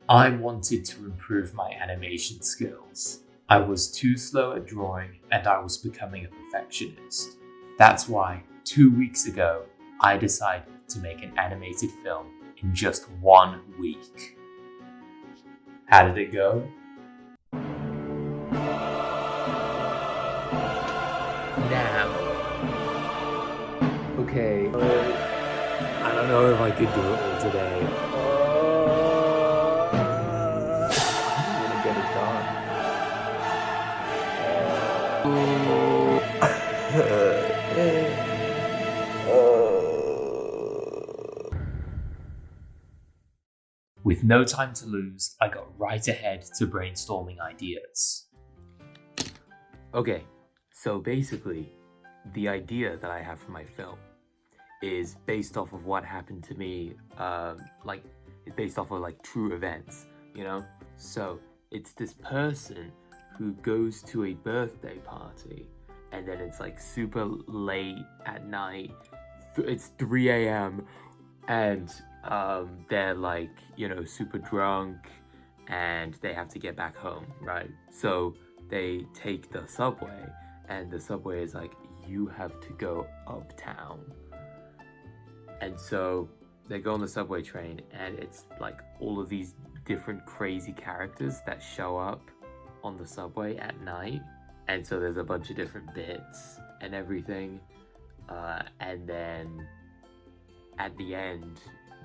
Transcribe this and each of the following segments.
I wanted to improve my animation skills. I was too slow at drawing and I was becoming a perfectionist. That's why 2 weeks ago, I decided to make an animated film in just 1 week. How did it go? Now. Okay. I don't know if I could do it all today. I'm gonna get it done. With no time to lose, I got right ahead to brainstorming ideas. Okay, so basically, the idea that I have for my film is based off of what happened to me, it's based off of like true events, you know? So it's this person who goes to a birthday party and then it's like super late at night, it's 3 a.m. and they're like, you know, super drunk and they have to get back home, right? So they take the subway and the subway is like, you have to go uptown. And so they go on the subway train and it's like all of these different crazy characters that show up on the subway at night. And so there's a bunch of different bits and everything. And then at the end,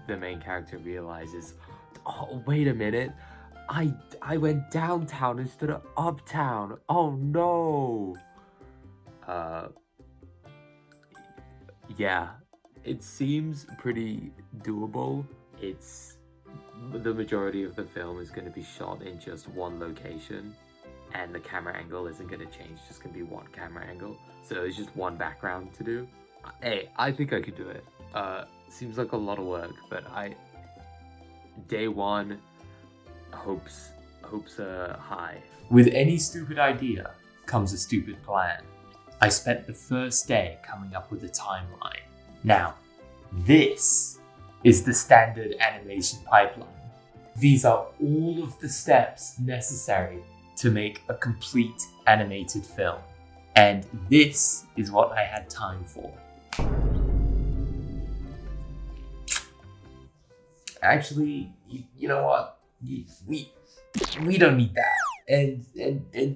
the main character realizes, oh, wait a minute. I went downtown instead of uptown. Oh no. Yeah, it seems pretty doable. It's the majority of the film is going to be shot in just one location, and the camera angle isn't going to change, just going to be one camera angle. So it's just one background to do. Hey, I think I could do it. Seems like a lot of work, but day one, hopes are high. With any stupid idea comes a stupid plan. I spent the first day coming up with a timeline. Now, this is the standard animation pipeline. These are all of the steps necessary to make a complete animated film. And this is what I had time for. Actually, you know what? We don't need that. And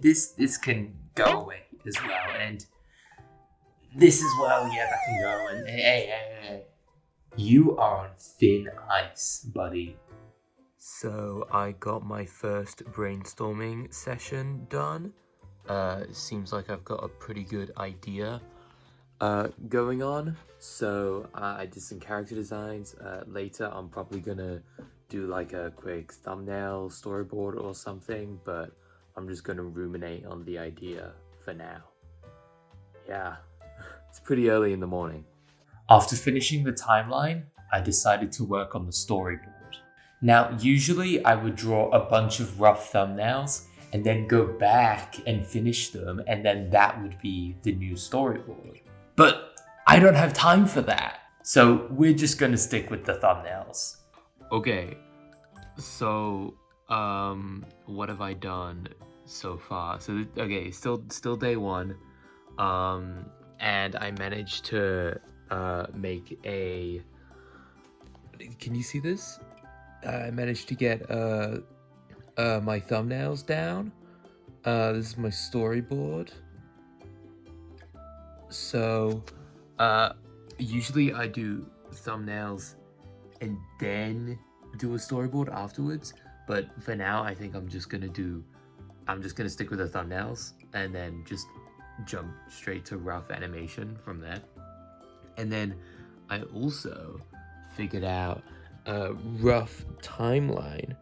this can go away as well. And this as well, yeah, that can go. And hey. You are on thin ice, buddy. So I got my first brainstorming session done. Seems like I've got a pretty good idea going on. So I did some character designs. Later I'm probably gonna do like a quick thumbnail storyboard or something, but I'm just gonna ruminate on the idea for now. Yeah, it's pretty early in the morning. After finishing the timeline, I decided to work on the storyboard. Now, usually I would draw a bunch of rough thumbnails and then go back and finish them, and then that would be the new storyboard. But I don't have time for that, so we're just gonna stick with the thumbnails. Okay, so what have I done so far? So okay, still day one, and I managed to make a. Can you see this? I managed to get my thumbnails down. This is my storyboard. So usually I do thumbnails and then do a storyboard afterwards, but for now I think I'm just gonna stick with the thumbnails and then just jump straight to rough animation from there. And then I also figured out a rough timeline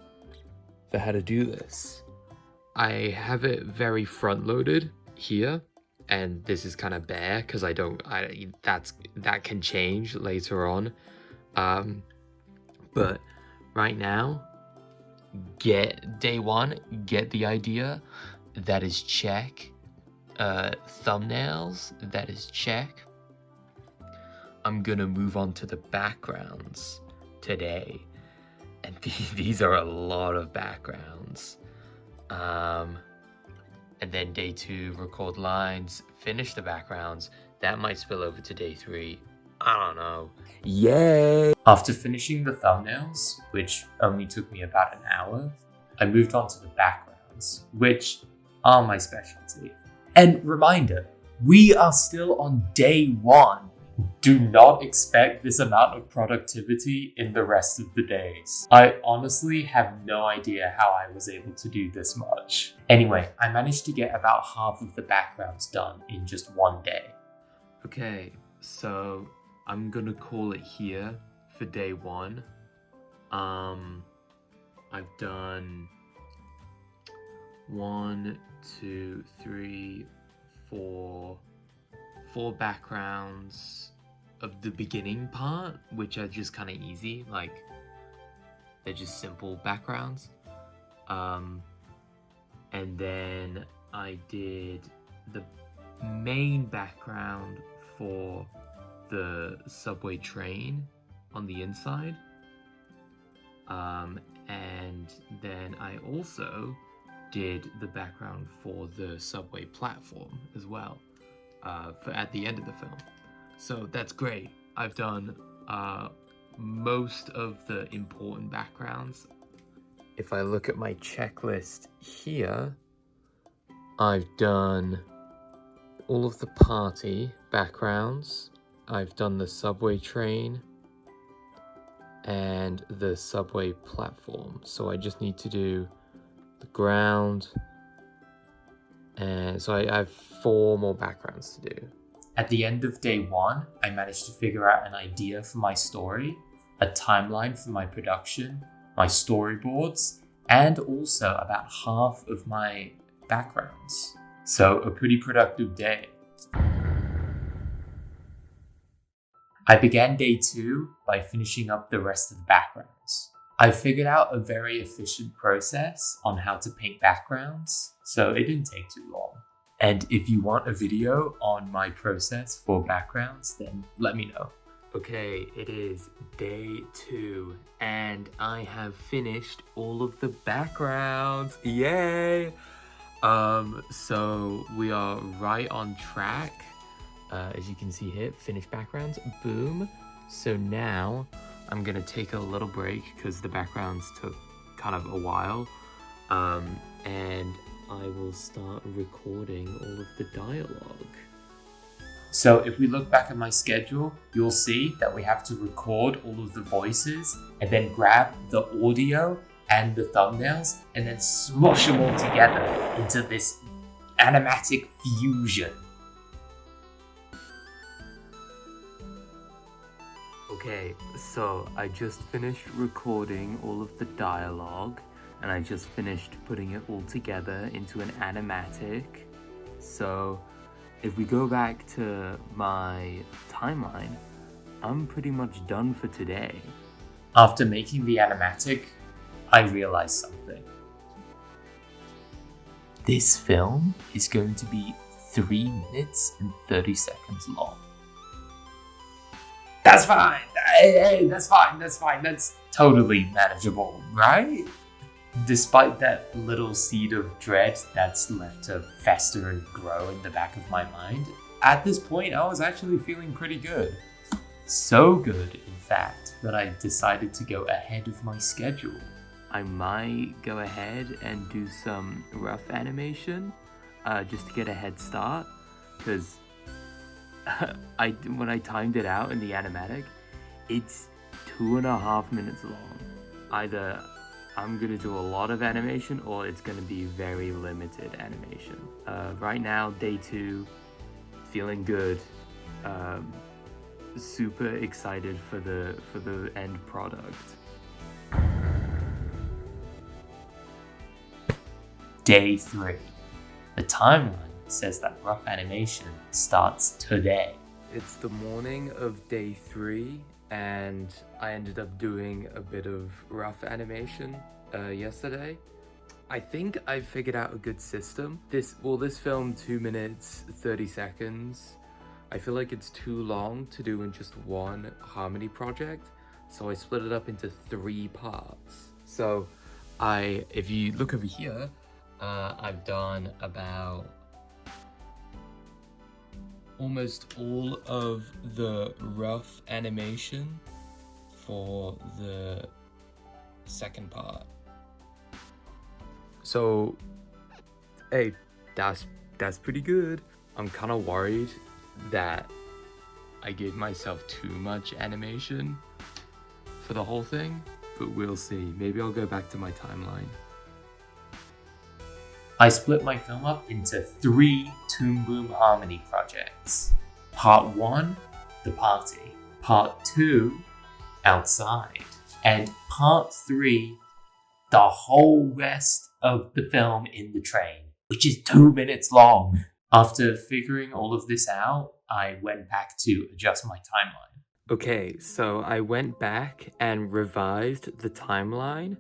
for how to do this. I have it very front loaded here, and this is kind of bare because that can change later on. But right now, day one, get the idea. That is check. Thumbnails, that is check. I'm gonna move on to the backgrounds today, And these are a lot of backgrounds. And then day 2, record lines, finish the backgrounds. That might spill over to day 3. I don't know. Yay! After finishing the thumbnails, which only took me about an hour, I moved on to the backgrounds, which are my specialty. And reminder, we are still on day 1. Do not expect this amount of productivity in the rest of the days. I honestly have no idea how I was able to do this much. Anyway, I managed to get about half of the backgrounds done in just one day. Okay, so I'm gonna call it here for day 1. I've done 1, 2, 3, 4 backgrounds of the beginning part, which are just kind of easy, like they're just simple backgrounds. And then I did the main background for the subway train on the inside. And then I also did the background for the subway platform as well, for at the end of the film. So that's great. I've done most of the important backgrounds. If I look at my checklist here, I've done all of the party backgrounds. I've done the subway train and the subway platform. So I just need to do the ground. And so I have 4 more backgrounds to do. At the end of day 1, I managed to figure out an idea for my story, a timeline for my production, my storyboards, and also about half of my backgrounds. So a pretty productive day. I began day 2 by finishing up the rest of the backgrounds. I figured out a very efficient process on how to paint backgrounds, so it didn't take too long. And if you want a video on my process for backgrounds, then let me know. Okay, it is day 2, and I have finished all of the backgrounds. Yay! So we are right on track. As you can see here, finished backgrounds, boom. So now I'm gonna take a little break because the backgrounds took kind of a while. And I will start recording all of the dialogue. So if we look back at my schedule, you'll see that we have to record all of the voices and then grab the audio and the thumbnails and then smush them all together into this animatic fusion. Okay, so I just finished recording all of the dialogue and I just finished putting it all together into an animatic. So if we go back to my timeline, I'm pretty much done for today. After making the animatic, I realized something. This film is going to be 3 minutes and 30 seconds long. That's fine. Hey, that's fine. That's totally manageable, right? Despite that little seed of dread that's left to fester and grow in the back of my mind, at this point I was actually feeling pretty good. So good, in fact, that I decided to go ahead of my schedule. I might go ahead and do some rough animation just to get a head start, because when I timed it out in the animatic, it's 2.5 minutes long. Either I'm gonna do a lot of animation or it's gonna be very limited animation. Right now, day 2, feeling good. Super excited for the end product. Day 3. The timeline says that rough animation starts today. It's the morning of day 3, and I ended up doing a bit of rough animation yesterday. I think I figured out a good system. This film 2 minutes 30 seconds. I feel like it's too long to do in just one harmony project, so I split it up into 3 parts. So if you look over here, I've done about almost all of the rough animation for the second part. So, hey, that's pretty good. I'm kind of worried that I gave myself too much animation for the whole thing, but we'll see. Maybe I'll go back to my timeline. I split my film up into 3 Toon Boom Harmony projects. Part 1, the party. Part 2, outside. And Part 3, the whole rest of the film in the train, which is 2 minutes long. After figuring all of this out, I went back to adjust my timeline. Okay, so I went back and revised the timeline.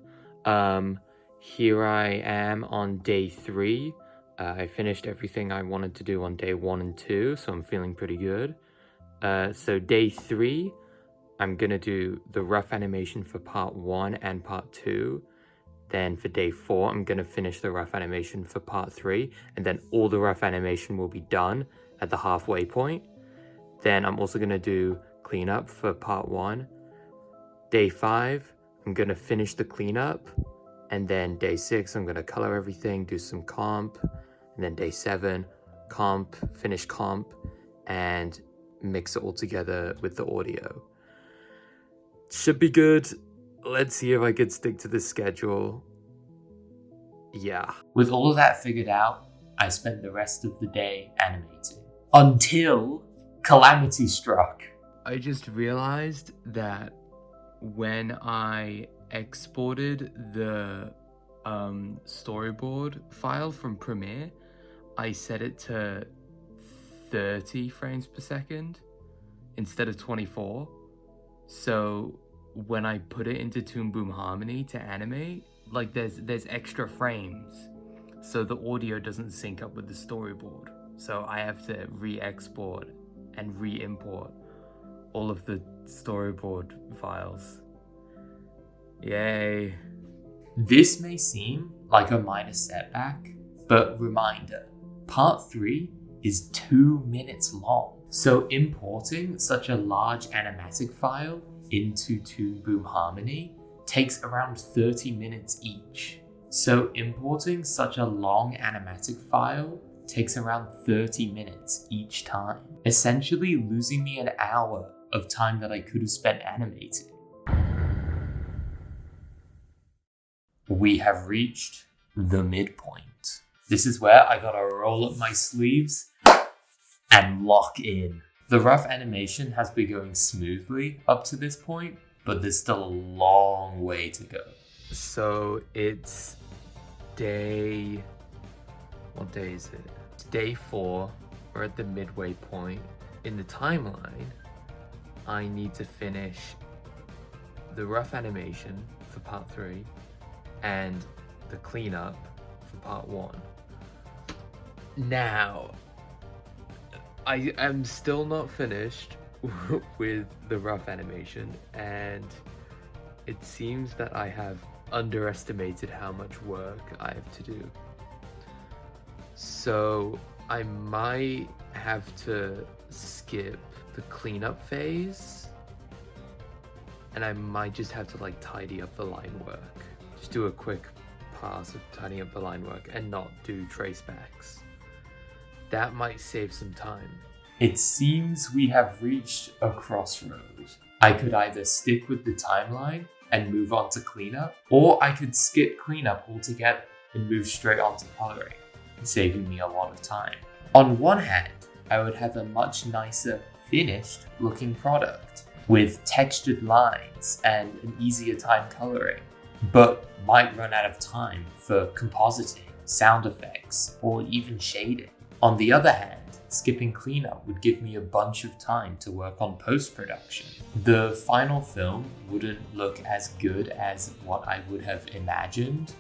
Here I am on day 3. I finished everything I wanted to do on day 1 and 2, so I'm feeling pretty good. So day 3, I'm gonna do the rough animation for part 1 and part 2. Then for day 4, I'm gonna finish the rough animation for part 3, and then all the rough animation will be done at the halfway point. Then I'm also gonna do cleanup for part 1. Day 5, I'm gonna finish the cleanup, and then day 6, I'm gonna color everything, do some comp, and then day 7, comp, finish comp, and mix it all together with the audio. Should be good. Let's see if I could stick to the schedule. Yeah. With all of that figured out, I spent the rest of the day animating. Until calamity struck. I just realized that when I exported the storyboard file from Premiere, I set it to 30 frames per second instead of 24. So when I put it into Toon Boom Harmony to animate, like there's extra frames, so the audio doesn't sync up with the storyboard. So I have to re-export and re-import all of the storyboard files. Yay. This may seem like a minor setback, but reminder, part 3 is 2 minutes long. So importing such a large animatic file into Toon Boom Harmony takes around 30 minutes each. So importing such a long animatic file takes around 30 minutes each time, essentially losing me an hour of time that I could have spent animating. We have reached the midpoint. This is where I gotta roll up my sleeves and lock in. The rough animation has been going smoothly up to this point, but there's still a long way to go. So it's day... What day is it? It's day 4. We're at the midway point. In the timeline, I need to finish the rough animation for part 3 and the cleanup for part 1. Now, I am still not finished with the rough animation, and it seems that I have underestimated how much work I have to do. So I might have to skip the cleanup phase, and I might just have to like tidy up the line work. Just do a quick pass of tidying up the line work and not do tracebacks. That might save some time. It seems we have reached a crossroads. I could either stick with the timeline and move on to cleanup, or I could skip cleanup altogether and move straight on to coloring, saving me a lot of time. On one hand, I would have a much nicer, finished looking product with textured lines and an easier time coloring, but might run out of time for compositing, sound effects, or even shading. On the other hand, skipping cleanup would give me a bunch of time to work on post-production. The final film wouldn't look as good as what I would have imagined,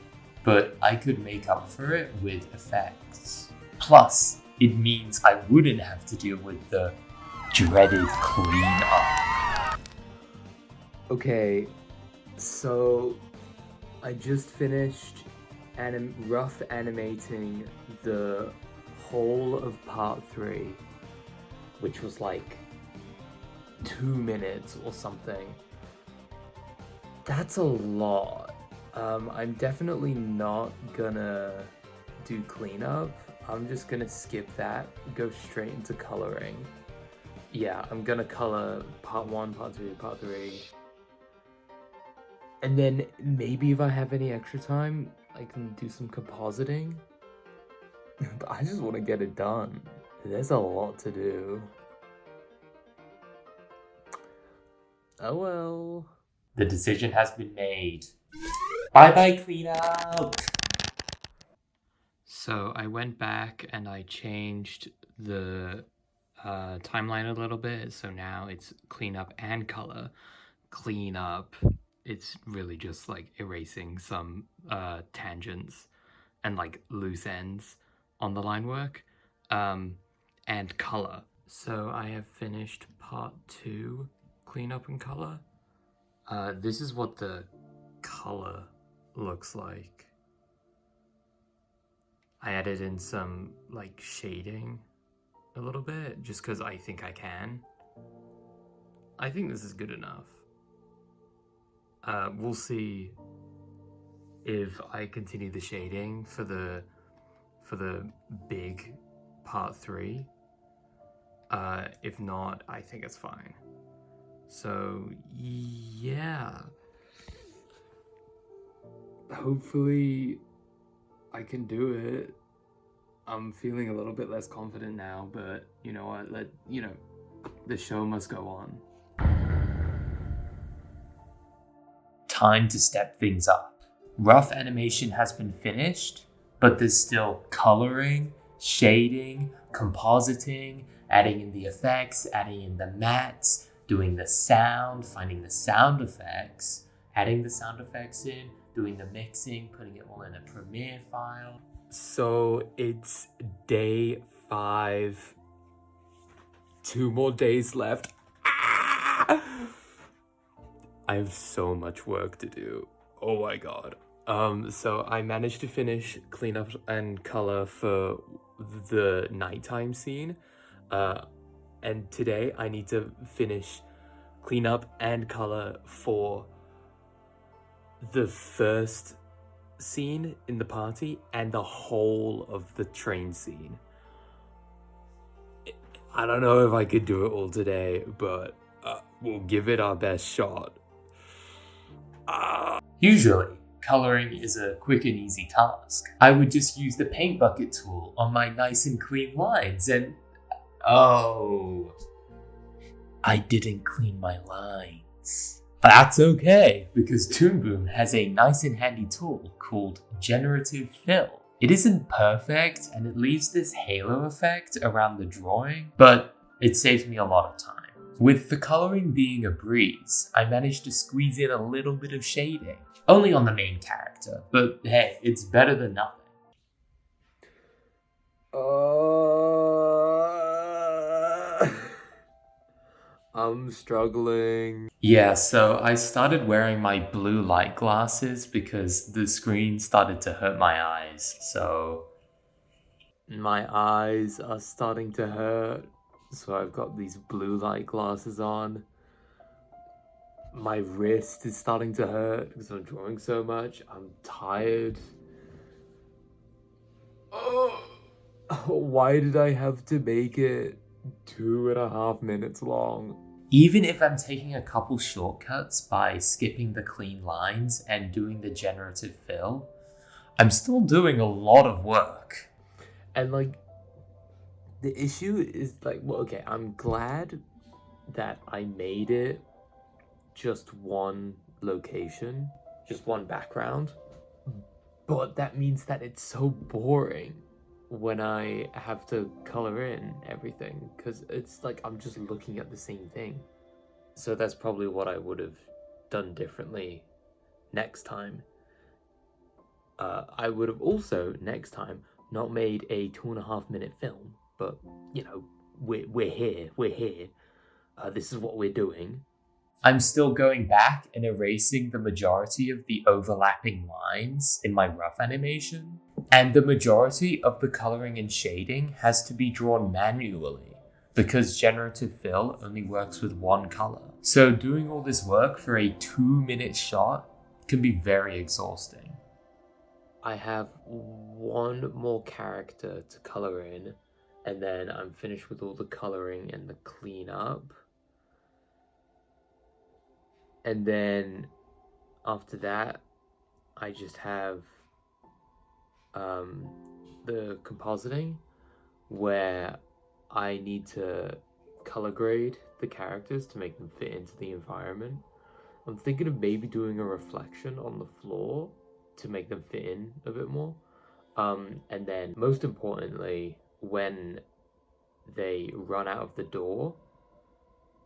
but I could make up for it with effects. Plus, it means I wouldn't have to deal with the dreaded cleanup. Okay, so I just finished rough animating the whole of part 3, which was like 2 minutes or something. That's a lot. I'm definitely not gonna do cleanup. I'm just gonna skip that, go straight into coloring. Yeah, I'm gonna color part 1, part 2, part 3. And then maybe if I have any extra time, I can do some compositing. But I just want to get it done. There's a lot to do. Oh well. The decision has been made. Bye-bye cleanup! So I went back and I changed the timeline a little bit. So now it's cleanup and color. Cleanup, it's really just like erasing some tangents and like loose ends on the line work. And color. So I have finished part 2, cleanup and color. This is what the color looks like. I added in some like shading a little bit just because I think I can. I think this is good enough. We'll see if I continue the shading for the big part 3. If not, I think it's fine. So yeah. Hopefully I can do it. I'm feeling a little bit less confident now, but you know what, the show must go on. Time to step things up. Rough animation has been finished, but there's still coloring, shading, compositing, adding in the effects, adding in the mattes, doing the sound, finding the sound effects, adding the sound effects in, doing the mixing, putting it all in a Premiere file. So it's day 5. 2 more days left. I have so much work to do. Oh my god. So I managed to finish cleanup and color for the nighttime scene. And today I need to finish cleanup and color for the first scene in the party and the whole of the train scene. I don't know if I could do it all today, but we'll give it our best shot. Usually, coloring is a quick and easy task. I would just use the paint bucket tool on my nice and clean lines and... Oh, I didn't clean my lines. That's okay, because Toon Boom has a nice and handy tool called Generative Fill. It isn't perfect and it leaves this halo effect around the drawing, but it saves me a lot of time. With the coloring being a breeze, I managed to squeeze in a little bit of shading. Only on the main character, but hey, it's better than nothing. I'm struggling. Yeah, so I started wearing my blue light glasses because the screen started to hurt my eyes, so... My eyes are starting to hurt, so I've got these blue light glasses on. My wrist is starting to hurt because I'm drawing so much. I'm tired. Oh, why did I have to make it 2.5 minutes long? Even if I'm taking a couple shortcuts by skipping the clean lines and doing the generative fill, I'm still doing a lot of work. And like, the issue is like, well, okay, I'm glad that I made it just one location, just one background, but that means that it's so boring when I have to color in everything, because it's like I'm just looking at the same thing. So that's probably what I would have done differently next time. I would have also next time not made a 2.5 minute film, but you know, we're here. This is what we're doing. I'm still going back and erasing the majority of the overlapping lines in my rough animation, and the majority of the coloring and shading has to be drawn manually because generative fill only works with one color. So doing all this work for a 2-minute shot can be very exhausting. I have one more character to color in, and then I'm finished with all the coloring and the cleanup. And then after that, I just have the compositing, where I need to color grade the characters to make them fit into the environment. I'm thinking of maybe doing a reflection on the floor to make them fit in a bit more. And then most importantly, when they run out of the door,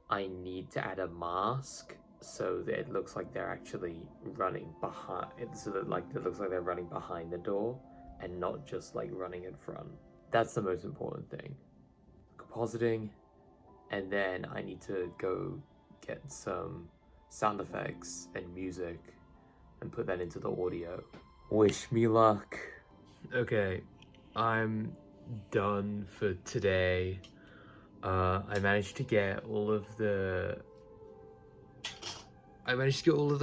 I need to add a mask so that it looks like they're actually running behind it, so that like it looks like they're running behind the door and not just like running in front. That's the most important thing. Compositing, and then I need to go get some sound effects and music and put that into the audio. Wish me luck. Okay, I'm done for today. I managed to get all of the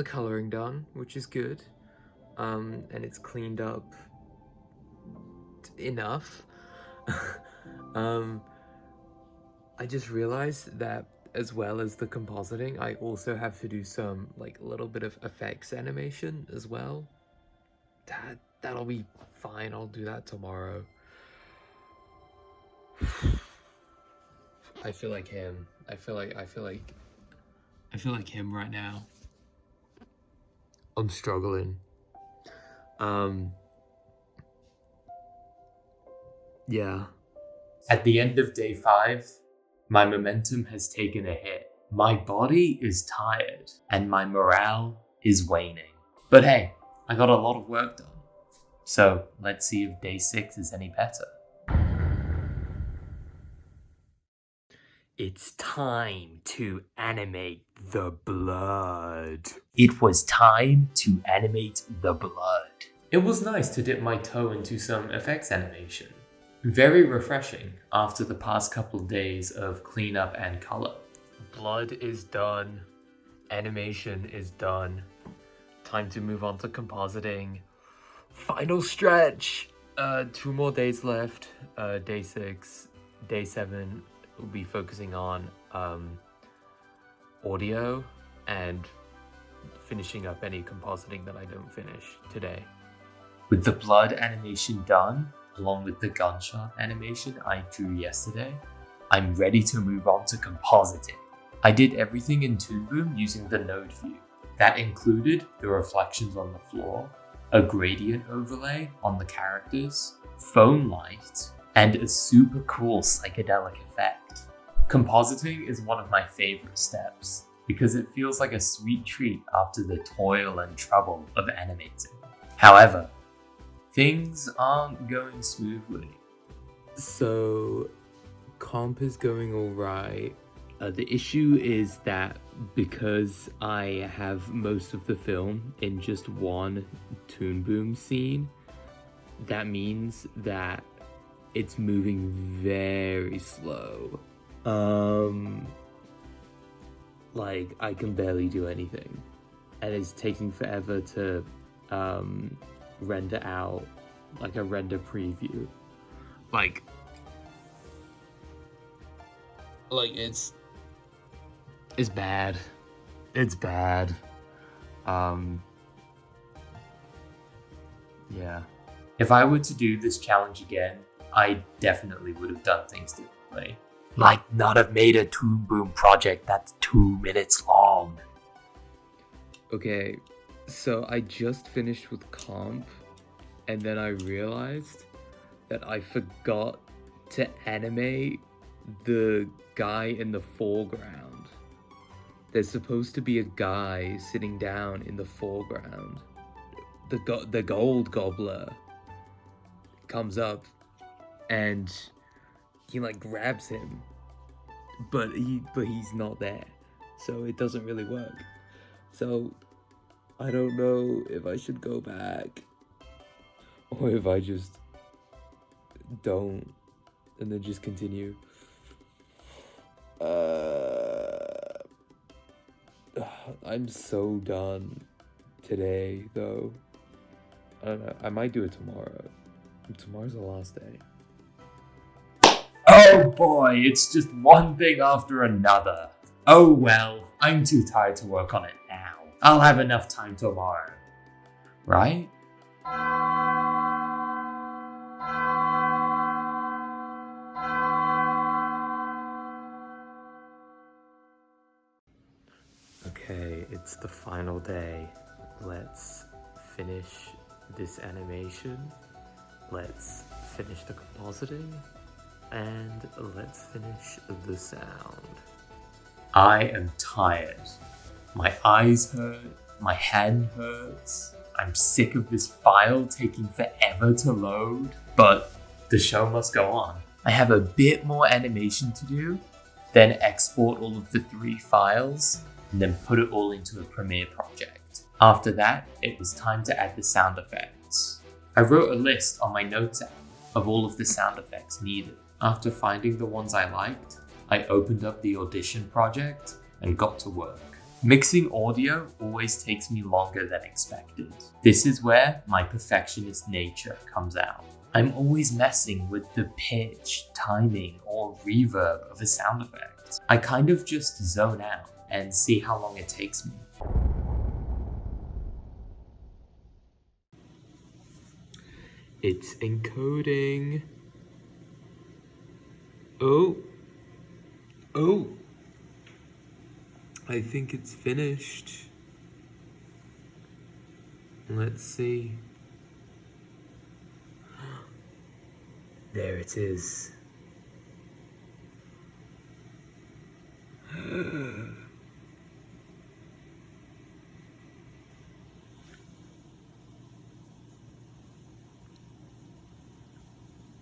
coloring done, which is good. And it's cleaned up enough. I just realized that as well as the compositing, I also have to do some like a little bit of effects animation as well. That'll be fine. I'll do that tomorrow. I feel like him. I feel like him right now. I'm struggling. Yeah. At the end of day 5, my momentum has taken a hit. My body is tired and my morale is waning. But hey, I got a lot of work done. So let's see if day 6 is any better. It's time to animate the blood. It was time to animate the blood. It was nice to dip my toe into some effects animation. Very refreshing after the past couple days of cleanup and color. Blood is done. Animation is done. Time to move on to compositing. Final stretch! 2 more days left. Day 6, day 7, we'll be focusing on audio and finishing up any compositing that I don't finish today. With the blood animation done, along with the gunshot animation I drew yesterday, I'm ready to move on to compositing. I did everything in Toon Boom using the node view. That included the reflections on the floor, a gradient overlay on the characters, phone light, and a super cool psychedelic effect. Compositing is one of my favorite steps because it feels like a sweet treat after the toil and trouble of animating. However, things aren't going smoothly. So, comp is going alright. The issue is that because I have most of the film in just one Toon Boom scene, that means that it's moving very slow. Like, I can barely do anything. And it's taking forever to render out like a render preview. Like it's bad. It's bad. Yeah. If I were to do this challenge again, I definitely would have done things differently. Like not have made a Toon Boom project that's 2 minutes long. Okay, so I just finished with comp, and then I realized that I forgot to animate the guy in the foreground. There's supposed to be a guy sitting down in the foreground. The gold gobbler comes up and he like grabs him, but he's not there. so it doesn't really work. So I don't know if I should go back or if I just don't and then just continue. I'm so done today, though. I don't know. I might do it tomorrow. Tomorrow's the last day. Oh boy, it's just one thing after another. Oh well, I'm too tired to work on it now. I'll have enough time tomorrow. Right? Okay, it's the final day. Let's finish this animation. Let's finish the compositing. And let's finish the sound. I am tired. My eyes hurt, my hand hurts. I'm sick of this file taking forever to load, but the show must go on. I have a bit more animation to do, then export all of the 3 files, and then put it all into a Premiere project. After that, it was time to add the sound effects. I wrote a list on my notes app of all of the sound effects needed. After finding the ones I liked, I opened up the Audition project and got to work. Mixing audio always takes me longer than expected. This is where my perfectionist nature comes out. I'm always messing with the pitch, timing, or reverb of a sound effect. I kind of just zone out and see how long it takes me. It's encoding. Oh, I think it's finished. Let's see. There it is.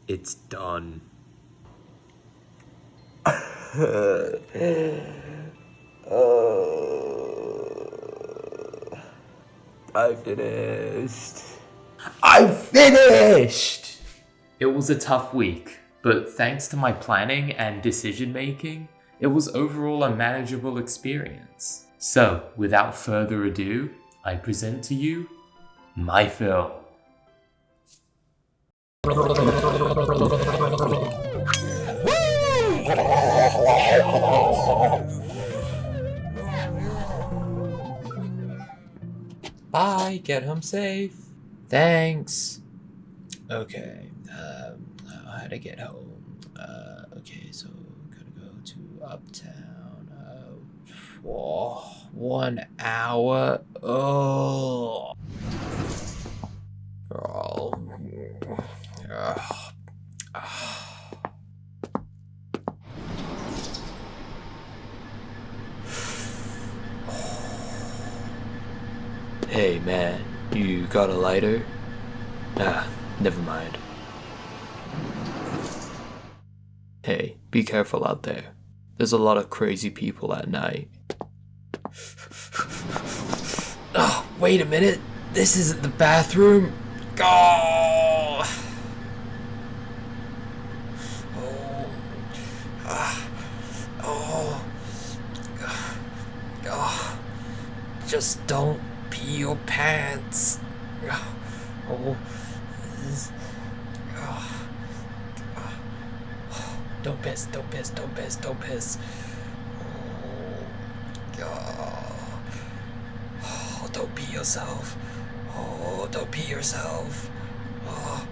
It's done. I finished. I finished! It was a tough week, but thanks to my planning and decision making, it was overall a manageable experience. So, without further ado, I present to you my film. Bye, get home safe. Thanks. Okay, how to get home? Okay, so gotta go to Uptown. 1 hour. Oh. Hey man, you got a lighter? Never mind. Hey, be careful out there. There's a lot of crazy people at night. Oh, wait a minute. This isn't the bathroom. Oh. Just don't pee your pants. Don't piss, don't piss, don't piss, don't piss. Oh, don't pee yourself. Oh, don't pee yourself. Oh.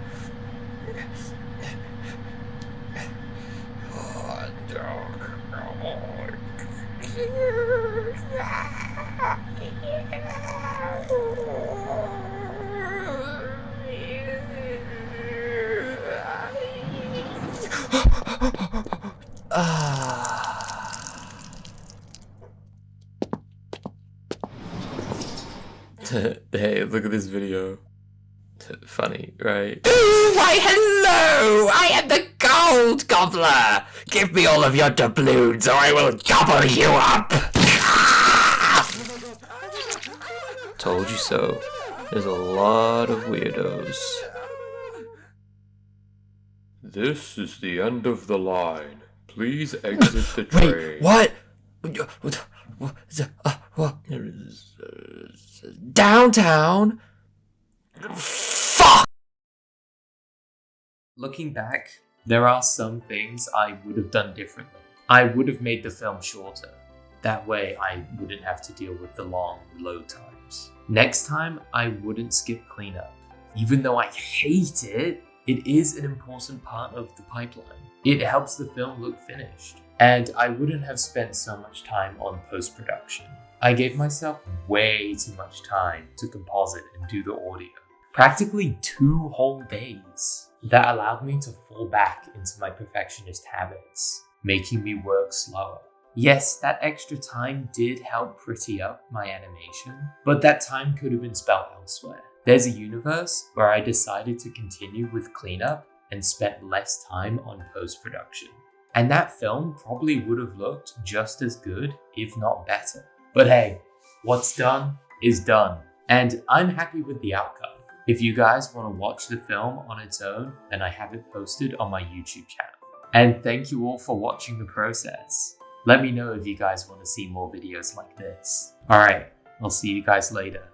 Hey, look at this video. Funny, right? Ooh, why hello! I am the Gold Gobbler! Give me all of your doubloons or I will gobble you up! Told you so. There's a lot of weirdos. This is the end of the line. Please exit the train. Wait, what? Downtown? Fuck! Looking back, there are some things I would have done differently. I would have made the film shorter. That way I wouldn't have to deal with the long load times. Next time, I wouldn't skip cleanup. Even though I hate it, it is an important part of the pipeline. It helps the film look finished. And I wouldn't have spent so much time on post-production. I gave myself way too much time to composite and do the audio. Practically 2 whole days. That allowed me to fall back into my perfectionist habits, making me work slower. Yes, that extra time did help pretty up my animation, but that time could have been spent elsewhere. There's a universe where I decided to continue with cleanup and spent less time on post-production. And that film probably would have looked just as good, if not better. But hey, what's done is done. And I'm happy with the outcome. If you guys want to watch the film on its own, then I have it posted on my YouTube channel. And thank you all for watching the process. Let me know if you guys want to see more videos like this. Alright, I'll see you guys later.